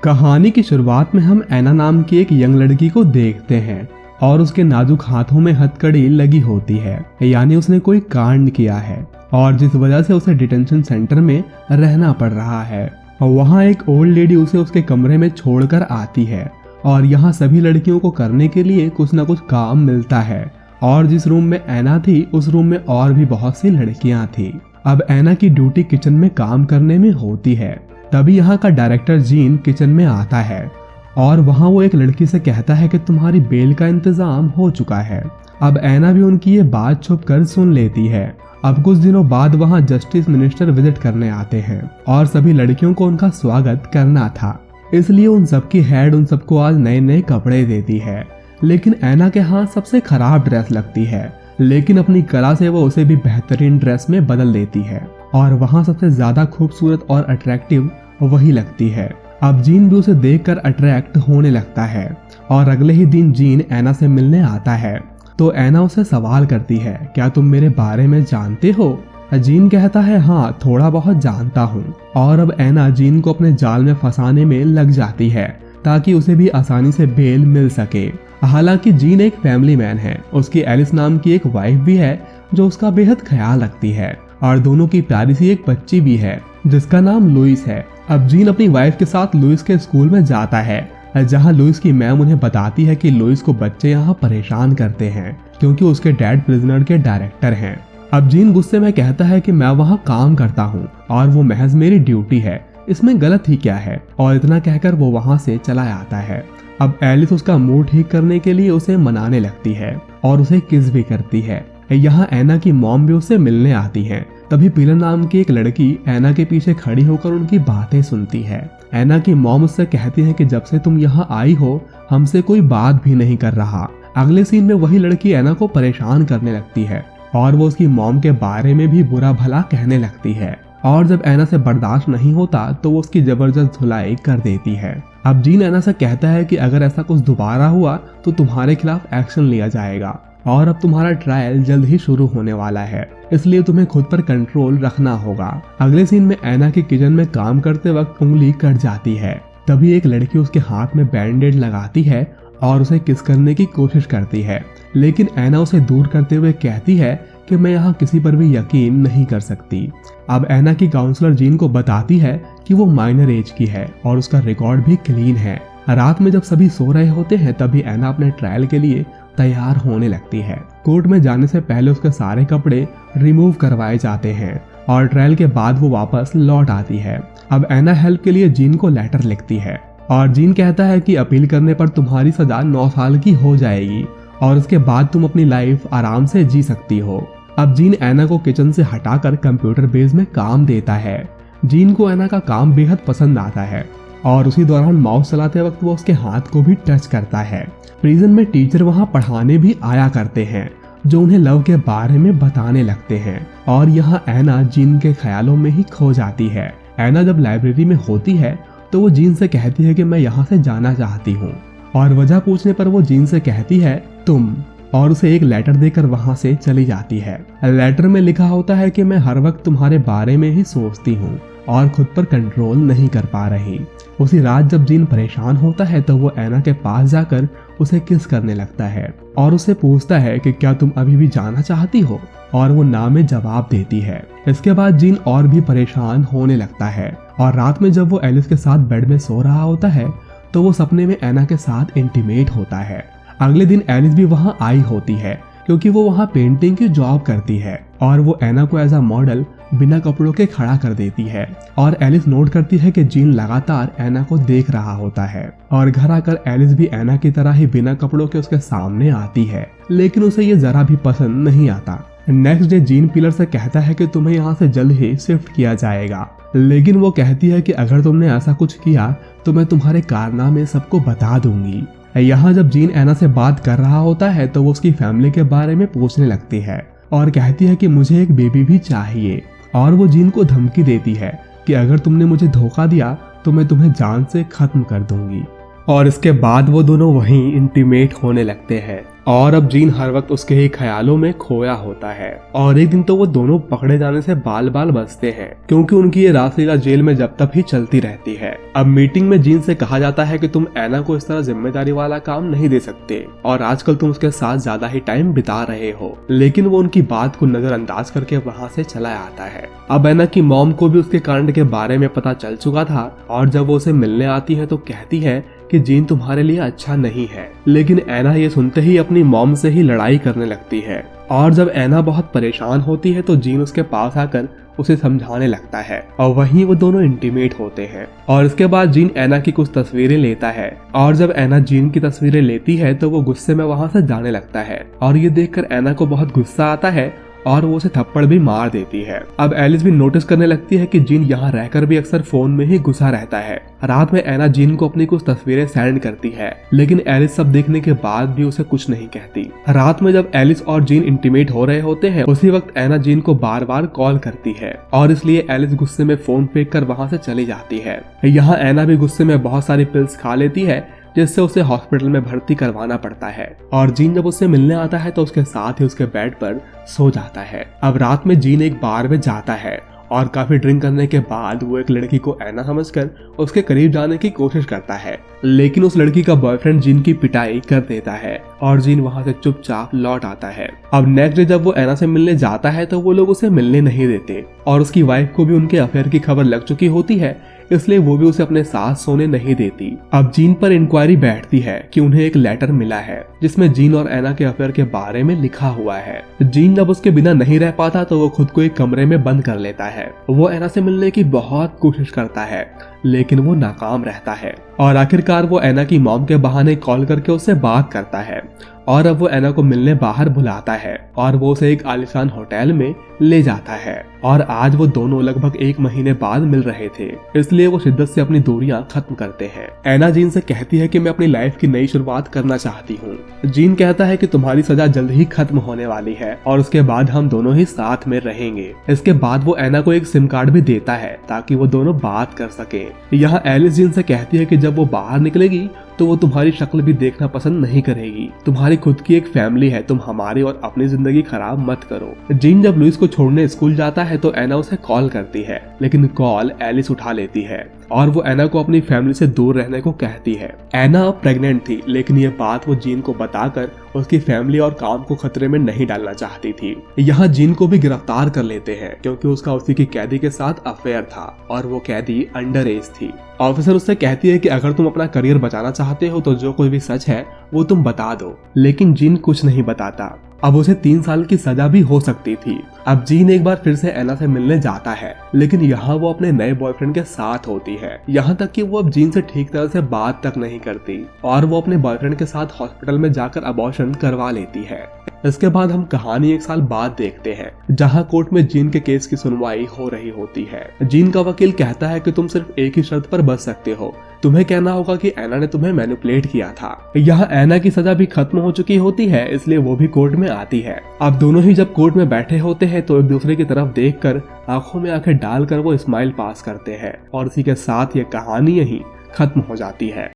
कहानी की शुरुआत में हम ऐना नाम की एक यंग लड़की को देखते हैं और उसके नाजुक हाथों में हथकड़ी लगी होती है, यानी उसने कोई कांड किया है और जिस वजह से उसे डिटेंशन सेंटर में रहना पड़ रहा है। और वहाँ एक ओल्ड लेडी उसे उसके कमरे में छोड़कर आती है और यहाँ सभी लड़कियों को करने के लिए कुछ न कुछ काम मिलता है। और जिस रूम में ऐना थी उस रूम में और भी बहुत सी लड़कियां थी। अब ऐना की ड्यूटी किचन में काम करने में होती है। तभी यहाँ का डायरेक्टर जीन किचन में आता है और वहाँ वो एक लड़की से कहता है कि तुम्हारी बेल का इंतजाम हो चुका है। अब ऐना भी उनकी ये बात छुप कर सुन लेती है। अब कुछ दिनों बाद वहाँ जस्टिस मिनिस्टर विजिट करने आते हैं और सभी लड़कियों को उनका स्वागत करना था, इसलिए उन सबकी हेड उन सबको आज नए नए कपड़े देती है। लेकिन ऐना के हाथ सबसे खराब ड्रेस लगती है, लेकिन अपनी कला से वो उसे भी बेहतरीन ड्रेस में बदल देती है और वहाँ सबसे ज्यादा खूबसूरत और अट्रैक्टिव वही लगती है। अब जीन भी उसे देखकर अट्रैक्ट होने लगता है और अगले ही दिन जीन ऐना से मिलने आता है। तो ऐना उसे सवाल करती है, क्या तुम मेरे बारे में जानते हो? जीन कहता है, हाँ थोड़ा बहुत जानता हूँ। और अब ऐना जीन को अपने जाल में फंसाने में लग जाती है ताकि उसे भी आसानी से बेल मिल सके। हालांकि जीन एक फैमिली मैन है, उसकी एलिस नाम की एक वाइफ भी है जो उसका बेहद ख्याल रखती है और दोनों की प्यारी सी एक बच्ची भी है जिसका नाम लुइस है। अब जीन अपनी वाइफ के साथ लुइस के स्कूल में जाता है, जहां लुइस की मैम उन्हें बताती है कि लुइस को बच्चे यहाँ परेशान करते हैं क्योंकि उसके डैड प्रिजनर के डायरेक्टर हैं। अब जीन गुस्से में कहता है कि मैं वहाँ काम करता हूँ और वो महज मेरी ड्यूटी है, इसमें गलत ही क्या है, और इतना कहकर वो वहाँ से चला आता है। अब एलिस उसका मूड ठीक करने के लिए उसे मनाने लगती है और उसे किस भी करती है। यहाँ ऐना की मॉम भी उससे मिलने आती है। तभी पिलर नाम की एक लड़की ऐना के पीछे खड़ी होकर उनकी बातें सुनती है। ऐना की मॉम उससे कहती है कि जब से तुम यहाँ आई हो हमसे कोई बात भी नहीं कर रहा। अगले सीन में वही लड़की ऐना को परेशान करने लगती है और वो उसकी मॉम के बारे में भी बुरा भला कहने लगती है और जब ऐना से बर्दाश्त नहीं होता तो वो उसकी जबरदस्त धुलाई कर देती है। अब जीन ऐना से कहता है कि अगर ऐसा कुछ दोबारा हुआ तो तुम्हारे खिलाफ एक्शन लिया जाएगा और अब तुम्हारा ट्रायल जल्द ही शुरू होने वाला है, इसलिए तुम्हें खुद पर कंट्रोल रखना होगा। अगले सीन में ऐना के किचन में काम करते वक्त उंगली कट जाती है। तभी एक लड़की उसके हाथ में बैंडेड लगाती है और उसे किस करने की कोशिश करती है, लेकिन ऐना उसे दूर करते हुए कहती है कि मैं यहाँ किसी पर भी यकीन नहीं कर सकती। अब ऐना की काउंसलर जीन को बताती है कि वो माइनर एज की है और उसका रिकॉर्ड भी क्लीन है। रात में जब सभी सो रहे होते हैं तभी ऐना अपने ट्रायल के लिए तैयार होने लगती है। कोर्ट में जाने से पहले उसके सारे कपड़े रिमूव करवाए जाते हैं और ट्रायल के बाद वो वापस लौट आती है। अब ऐना हेल्प के लिए जीन को लेटर लिखती है और जीन कहता है कि अपील करने पर तुम्हारी सजा 9 साल की हो जाएगी और उसके बाद तुम अपनी लाइफ आराम से जी सकती हो। अब जीन ऐना को किचन से हटाकर कंप्यूटर बेस में काम देता है। जीन को ऐना का काम बेहद पसंद आता है और उसी दौरान माउस चलाते वक्त वो उसके हाथ को भी टच करता है। प्रिजन में टीचर वहाँ पढ़ाने भी आया करते हैं जो उन्हें लव के बारे में बताने लगते हैं और यहाँ ऐना जीन के ख्यालों में ही खो जाती है। ऐना जब लाइब्रेरी में होती है तो वो जीन से कहती है कि मैं यहाँ से जाना चाहती हूँ और वजह पूछने पर वो जीन से कहती है तुम, और उसे एक लेटर देकर वहाँ से चली जाती है। लेटर में लिखा होता है कि मैं हर वक्त तुम्हारे बारे में ही सोचती हूँ और खुद पर कंट्रोल नहीं कर पा रही। उसी रात जब जीन परेशान होता है तो वो ऐना के पास जाकर उसे किस करने लगता है और उसे पूछता है कि क्या तुम अभी भी जाना चाहती हो, और वो ना में जवाब देती है। इसके बाद जीन और भी परेशान होने लगता है और रात में जब वो एलिस के साथ बेड में सो रहा होता है तो वो सपने में ऐना के साथ इंटीमेट होता है। अगले दिन एलिस भी वहाँ आई होती है क्योंकि वो वहाँ पेंटिंग की जॉब करती है और वो ऐना को एज अ मॉडल बिना कपड़ों के खड़ा कर देती है और एलिस नोट करती है कि जीन लगातार ऐना को देख रहा होता है और घर आकर एलिस भी ऐना की तरह ही बिना कपड़ों के उसके सामने आती है, लेकिन उसे ये जरा भी पसंद नहीं आता। नेक्स्ट डे जीन पिलर से कहता है कि तुम्हें यहाँ से जल्द ही शिफ्ट किया जाएगा, लेकिन वो कहती है कि अगर तुमने ऐसा कुछ किया तो मैं तुम्हारे कारनामे सबको बता दूंगी। यहाँ जब जीन ऐना से बात कर रहा होता है तो वो उसकी फैमिली के बारे में पूछने लगती है और कहती है कि मुझे एक बेबी भी चाहिए और वो जीन को धमकी देती है कि अगर तुमने मुझे धोखा दिया तो मैं तुम्हें जान से खत्म कर दूंगी। और इसके बाद वो दोनों वहीं इंटीमेट होने लगते हैं और अब जीन हर वक्त उसके ही ख्यालों में खोया होता है। और एक दिन तो वो दोनों पकड़े जाने से बाल बाल बचते हैं क्योंकि उनकी ये रासलीला जेल में जब तक ही चलती रहती है। अब मीटिंग में जीन से कहा जाता है कि तुम ऐना को इस तरह जिम्मेदारी वाला काम नहीं दे सकते और आजकल तुम उसके साथ ज्यादा ही टाइम बिता रहे हो, लेकिन वो उनकी बात को नजरअंदाज करके वहाँ से चला आता है। अब ऐना की मॉम को भी उसके कांड के बारे में पता चल चुका था और जब वो उसे मिलने आती है तो कहती है कि जीन तुम्हारे लिए अच्छा नहीं है, लेकिन ऐना ये सुनते ही अपनी मॉम से ही लड़ाई करने लगती है। और जब ऐना बहुत परेशान होती है तो जीन उसके पास आकर उसे समझाने लगता है और वहीं वो दोनों इंटीमेट होते हैं। और इसके बाद जीन ऐना की कुछ तस्वीरें लेता है और जब ऐना जीन की तस्वीरें लेती है तो वो गुस्से में वहां से जाने लगता है और ये देखकर ऐना को बहुत गुस्सा आता है और वो उसे थप्पड़ भी मार देती है। अब एलिस भी नोटिस करने लगती है कि जीन यहाँ रहकर भी अक्सर फोन में ही घुसा रहता है। रात में ऐना जीन को अपनी कुछ तस्वीरें सेंड करती है, लेकिन एलिस सब देखने के बाद भी उसे कुछ नहीं कहती। रात में जब एलिस और जीन इंटीमेट हो रहे होते हैं उसी वक्त ऐना जीन को बार बार कॉल करती है और इसलिए एलिस गुस्से में फोन फेंक कर वहाँ से चली जाती है। यहाँ ऐना भी गुस्से में बहुत सारी पिल्स खा लेती है जिससे उसे हॉस्पिटल में भर्ती करवाना पड़ता है। और जीन जब उससे मिलने आता है तो उसके साथ ही उसके बेड पर सो जाता है। अब रात में जीन एक बार में जाता है और काफी ड्रिंक करने के बाद वो एक लड़की को ऐना समझकर उसके करीब जाने की कोशिश करता है, लेकिन उस लड़की का बॉयफ्रेंड जीन की पिटाई कर देता है और जीन वहां से चुपचाप लौट आता है। अब नेक्स्ट डे जब वो ऐना से मिलने जाता है तो वो लोग उसे मिलने नहीं देते और उसकी वाइफ को भी उनके अफेयर की खबर लग चुकी होती है, इसलिए वो भी उसे अपने साथ सोने नहीं देती। अब जीन पर इंक्वायरी बैठती है कि उन्हें एक लेटर मिला है जिसमें जीन और ऐना के अफेयर के बारे में लिखा हुआ है। जीन जब उसके बिना नहीं रह पाता तो वो खुद को एक कमरे में बंद कर लेता है। वो ऐना से मिलने की बहुत कोशिश करता है लेकिन वो नाकाम रहता है और आखिरकार वो ऐना की मॉम के बहाने कॉल करके उससे बात करता है और अब वो ऐना को मिलने बाहर बुलाता है और वो उसे एक आलीशान होटल में ले जाता है। और आज वो दोनों लगभग 1 महीने बाद मिल रहे थे, इसलिए वो शिद्दत से अपनी दूरियां खत्म करते हैं। ऐना जीन से कहती है कि मैं अपनी लाइफ की नई शुरुआत करना चाहती हूँ। जीन कहता है कि तुम्हारी सजा जल्द ही खत्म होने वाली है और उसके बाद हम दोनों ही साथ में रहेंगे। इसके बाद वो ऐना को एक सिम कार्ड भी देता है ताकि वो दोनों बात कर सके। यहाँ एलिस जीन से कहती है कि जब वो बाहर निकलेगी तो वो तुम्हारी शक्ल भी देखना पसंद नहीं करेगी। तुम्हारी खुद की एक फैमिली है, तुम हमारी और अपनी जिंदगी खराब मत करो। जीन जब लुइस को छोड़ने स्कूल जाता है तो ऐना उसे कॉल करती है, लेकिन कॉल एलिस उठा लेती है और वो ऐना को अपनी फैमिली से दूर रहने को कहती है। ऐना अब प्रेग्नेंट थी, लेकिन ये बात वो जीन को बताकर उसकी फैमिली और काम को खतरे में नहीं डालना चाहती थी। यहाँ जीन को भी गिरफ्तार कर लेते हैं क्योंकि उसका उसी की कैदी के साथ अफेयर था और वो कैदी अंडर एज थी। ऑफिसर उससे कहती है कि अगर तुम अपना करियर बचाना चाहते हो तो जो कोई भी सच है वो तुम बता दो, लेकिन जीन कुछ नहीं बताता। अब उसे 3 साल की सजा भी हो सकती थी। अब जीन एक बार फिर से ऐना से मिलने जाता है, लेकिन यहाँ वो अपने नए बॉयफ्रेंड के साथ होती है। यहाँ तक कि वो अब जीन से ठीक तरह से बात तक नहीं करती और वो अपने बॉयफ्रेंड के साथ हॉस्पिटल में जाकर अबॉर्शन करवा लेती है। इसके बाद हम कहानी 1 साल बाद देखते हैं, जहाँ कोर्ट में जीन के केस की सुनवाई हो रही होती है। जीन का वकील कहता है कि तुम सिर्फ एक ही शर्त पर बच सकते हो, तुम्हें कहना होगा कि ऐना ने तुम्हें मैनिपुलेट किया था। यहाँ ऐना की सजा भी खत्म हो चुकी होती है, इसलिए वो भी कोर्ट में आती है। अब दोनों ही जब कोर्ट में बैठे होते हैं तो एक दूसरे की तरफ देखकर आंखों में आंखें डालकर वो स्माइल पास करते हैं और इसी के साथ ये कहानी यहीं खत्म हो जाती है।